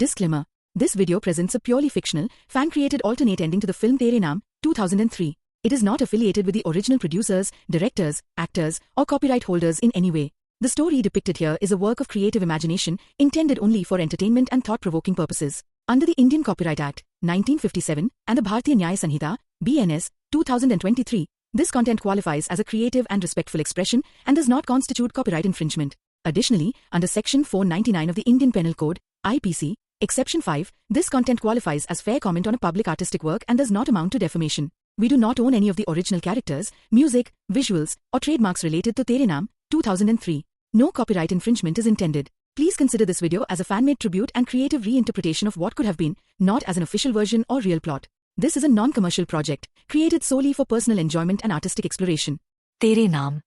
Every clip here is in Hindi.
Disclaimer. This video presents a purely fictional, fan-created alternate ending to the film Tere Naam, 2003. It is not affiliated with the original producers, directors, actors, or copyright holders in any way. The story depicted here is a work of creative imagination, intended only for entertainment and thought-provoking purposes. Under the Indian Copyright Act, 1957, and the Bharatiya Nyaya Sanhita, BNS, 2023, this content qualifies as a creative and respectful expression and does not constitute copyright infringement. Additionally, under Section 499 of the Indian Penal Code, IPC, Exception 5, this content qualifies as fair comment on a public artistic work and does not amount to defamation. We do not own any of the original characters, music, visuals, or trademarks related to Tere Naam, 2003. No copyright infringement is intended. Please consider this video as a fan-made tribute and creative reinterpretation of what could have been, not as an official version or real plot. This is a non-commercial project, created solely for personal enjoyment and artistic exploration. तेरे नाम,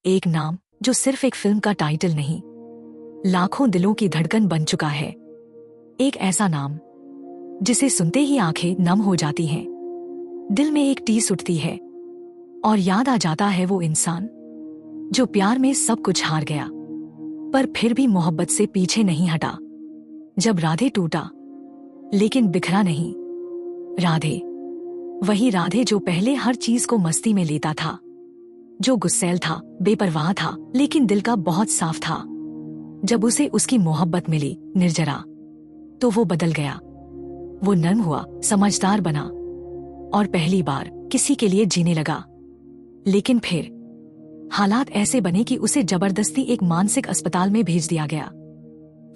एक नाम जो सिर्फ एक फिल्म का टाइटल नहीं, लाखों दिलों की धड़कन बन चुका है। एक ऐसा नाम जिसे सुनते ही आंखें नम हो जाती हैं, दिल में एक टीस उठती है और याद आ जाता है वो इंसान जो प्यार में सब कुछ हार गया पर फिर भी मोहब्बत से पीछे नहीं हटा। जब राधे टूटा लेकिन बिखरा नहीं। राधे, वही राधे जो पहले हर चीज को मस्ती में लेता था, जो गुस्सैल था, बेपरवाह था, लेकिन दिल का बहुत साफ था। जब उसे उसकी मोहब्बत मिली, निर्जरा, तो वो बदल गया। वो नर्म हुआ, समझदार बना और पहली बार किसी के लिए जीने लगा। लेकिन फिर हालात ऐसे बने कि उसे जबरदस्ती एक मानसिक अस्पताल में भेज दिया गया।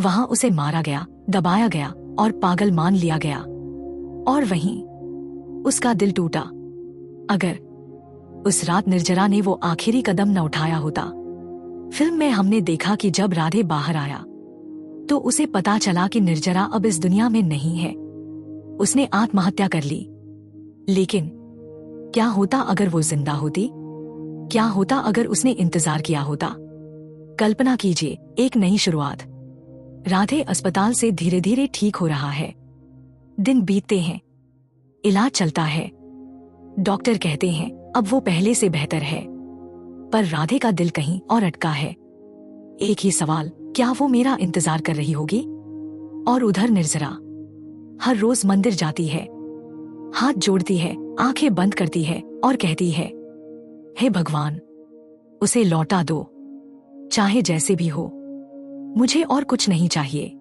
वहां उसे मारा गया, दबाया गया और पागल मान लिया गया। और वहीं उसका दिल टूटा। अगर उस रात निर्जरा ने वो आखिरी कदम न उठाया होता। फिल्म में हमने देखा कि जब राधे बाहर आया तो उसे पता चला कि निर्जरा अब इस दुनिया में नहीं है। उसने आत्महत्या कर ली। लेकिन क्या होता अगर वो जिंदा होती? क्या होता अगर उसने इंतजार किया होता? कल्पना कीजिए, एक नई शुरुआत। राधे अस्पताल से धीरे धीरे ठीक हो रहा है। दिन बीतते हैं, इलाज चलता है, डॉक्टर कहते हैं अब वो पहले से बेहतर है। पर राधे का दिल कहीं और अटका है। एक ही सवाल, क्या वो मेरा इंतजार कर रही होगी? और उधर निर्जरा हर रोज मंदिर जाती है, हाथ जोड़ती है, आंखें बंद करती है और कहती है, हे भगवान, उसे लौटा दो, चाहे जैसे भी हो, मुझे और कुछ नहीं चाहिए।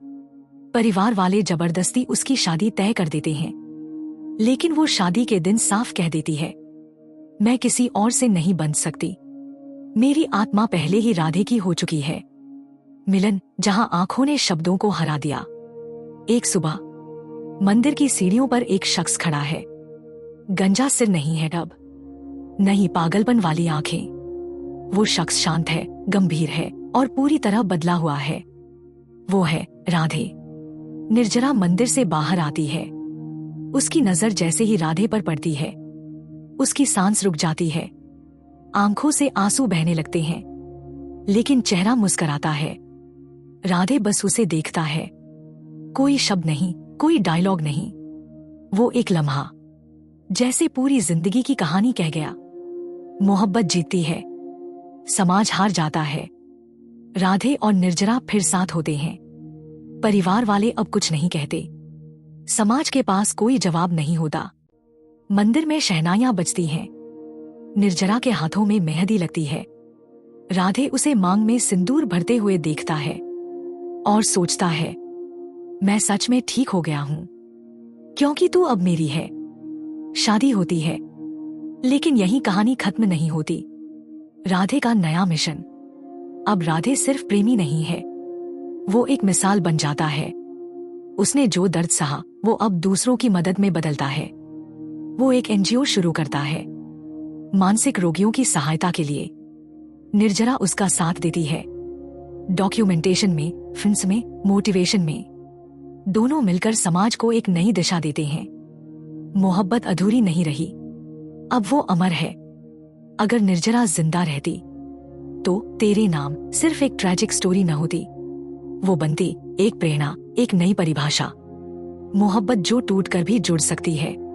परिवार वाले जबरदस्ती उसकी शादी तय कर देते हैं, लेकिन वो शादी के दिन साफ कह देती है, मैं किसी और से नहीं बन सकती। मेरी आत्मा पहले ही राधे की हो चुकी है। मिलन जहां आंखों ने शब्दों को हरा दिया। एक सुबह मंदिर की सीढ़ियों पर एक शख्स खड़ा है। गंजा सिर नहीं है डब, नहीं पागलपन वाली आंखें। वो शख्स शांत है, गंभीर है और पूरी तरह बदला हुआ है। वो है राधे। निर्जरा मंदिर से बाहर आती है। उसकी नजर जैसे ही राधे पर पड़ती है, उसकी सांस रुक जाती है, आंखों से आंसू बहने लगते हैं, लेकिन चेहरा मुस्कुराता है। राधे बस उसे देखता है। कोई शब्द नहीं, कोई डायलॉग नहीं। वो एक लम्हा जैसे पूरी जिंदगी की कहानी कह गया। मोहब्बत जीतती है, समाज हार जाता है। राधे और निर्जरा फिर साथ होते हैं। परिवार वाले अब कुछ नहीं कहते। समाज के पास कोई जवाब नहीं होता। मंदिर में शहनाइयां बजती हैं। निर्जरा के हाथों में मेहंदी लगती है। राधे उसे मांग में सिंदूर भरते हुए देखता है और सोचता है, मैं सच में ठीक हो गया हूं, क्योंकि तू अब मेरी है। शादी होती है, लेकिन यही कहानी खत्म नहीं होती। राधे का नया मिशन। अब राधे सिर्फ प्रेमी नहीं है, वो एक मिसाल बन जाता है। उसने जो दर्द सहा वो अब दूसरों की मदद में बदलता है। वो एक एनजीओ शुरू करता है, मानसिक रोगियों की सहायता के लिए। निर्जरा उसका साथ देती है, डॉक्यूमेंटेशन में, फिल्म्स में, मोटिवेशन में। दोनों मिलकर समाज को एक नई दिशा देते हैं। मोहब्बत अधूरी नहीं रही, अब वो अमर है। अगर निर्जरा जिंदा रहती तो तेरे नाम सिर्फ एक ट्रैजिक स्टोरी न होती, वो बनती एक प्रेरणा, एक नई परिभाषा। मोहब्बत जो टूट कर भी जुड़ सकती है,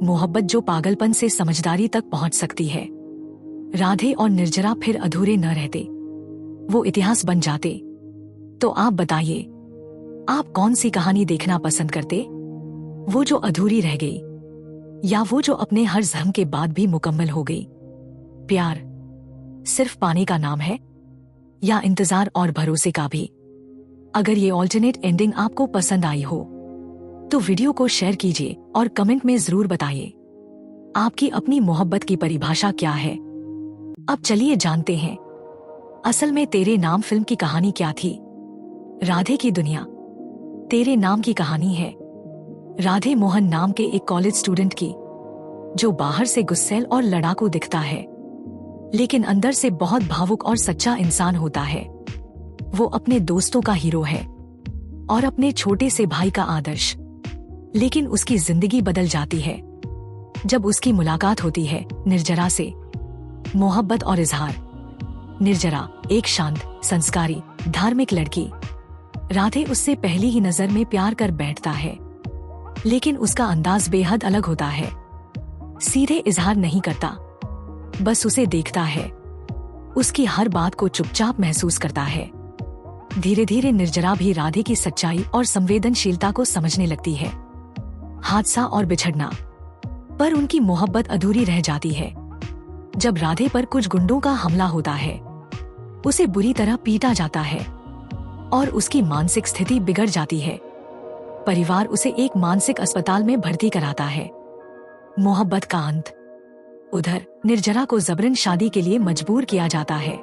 मोहब्बत जो पागलपन से समझदारी तक पहुंच सकती है। राधे और निर्जरा फिर अधूरे न रहते, वो इतिहास बन जाते। तो आप बताइए, आप कौन सी कहानी देखना पसंद करते? वो जो अधूरी रह गई, या वो जो अपने हर जख्म के बाद भी मुकम्मल हो गई? प्यार सिर्फ पाने का नाम है, या इंतजार और भरोसे का भी? अगर ये ऑल्टरनेट एंडिंग आपको पसंद आई हो तो वीडियो को शेयर कीजिए और कमेंट में जरूर बताइए आपकी अपनी मोहब्बत की परिभाषा क्या है। अब चलिए जानते हैं असल में तेरे नाम फिल्म की कहानी क्या थी। राधे की दुनिया तेरे नाम की कहानी है राधे मोहन नाम के एक कॉलेज स्टूडेंट की, जो बाहर से गुस्सैल और लड़ाकू दिखता है, लेकिन अंदर से बहुत भावुक और सच्चा इंसान होता है। वो अपने दोस्तों का हीरो है और अपने छोटे से भाई का आदर्श। लेकिन उसकी जिंदगी बदल जाती है जब उसकी मुलाकात होती है निर्जरा से। मोहब्बत और इजहार। निर्जरा एक शांत, संस्कारी, धार्मिक लड़की। राधे उससे पहली ही नजर में प्यार कर बैठता है, लेकिन उसका अंदाज बेहद अलग होता है। सीधे इजहार नहीं करता, बस उसे देखता है, उसकी हर बात को चुपचाप महसूस करता है। धीरे धीरे निर्जरा भी राधे की सच्चाई और संवेदनशीलता को समझने लगती है। हादसा और बिछड़ना। पर उनकी मोहब्बत अधूरी रह जाती है जब राधे पर कुछ गुंडों का हमला होता है। उसे बुरी तरह पीटा जाता है और उसकी मानसिक स्थिति बिगड़ जाती है। परिवार उसे एक मानसिक अस्पताल में भर्ती कराता है। मोहब्बत का अंत। उधर निर्जरा को जबरन शादी के लिए मजबूर किया जाता है,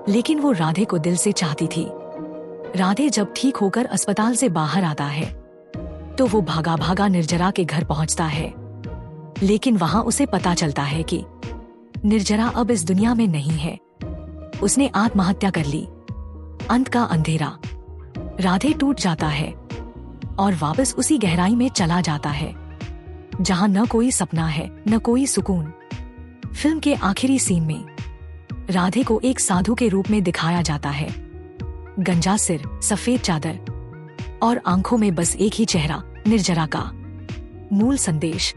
लेकिन वो राधे को दिल से चाहती थी। राधे जब ठीक होकर अस्पताल से बाहर आता है तो वो भागा भागा निर्जरा के घर पहुंचता है, लेकिन वहां उसे पता चलता है कि निर्जरा अब इस दुनिया में नहीं है। उसने आत्महत्या कर ली। अंत का अंधेरा। राधे टूट जाता है और वापस उसी गहराई में चला जाता है जहां न कोई सपना है न कोई सुकून। फिल्म के आखिरी सीन में राधे को एक साधु के रूप में दिखाया जाता है। गंजा सिर, सफेद चादर और आंखों में बस एक ही चेहरा, निर्जरा का। मूल संदेश।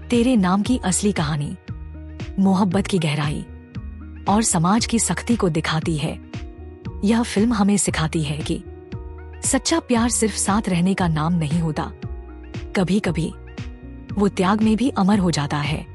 तेरे नाम की असली कहानी मोहब्बत की गहराई और समाज की सख्ती को दिखाती है। यह फिल्म हमें सिखाती है कि सच्चा प्यार सिर्फ साथ रहने का नाम नहीं होता, कभी कभी वो त्याग में भी अमर हो जाता है।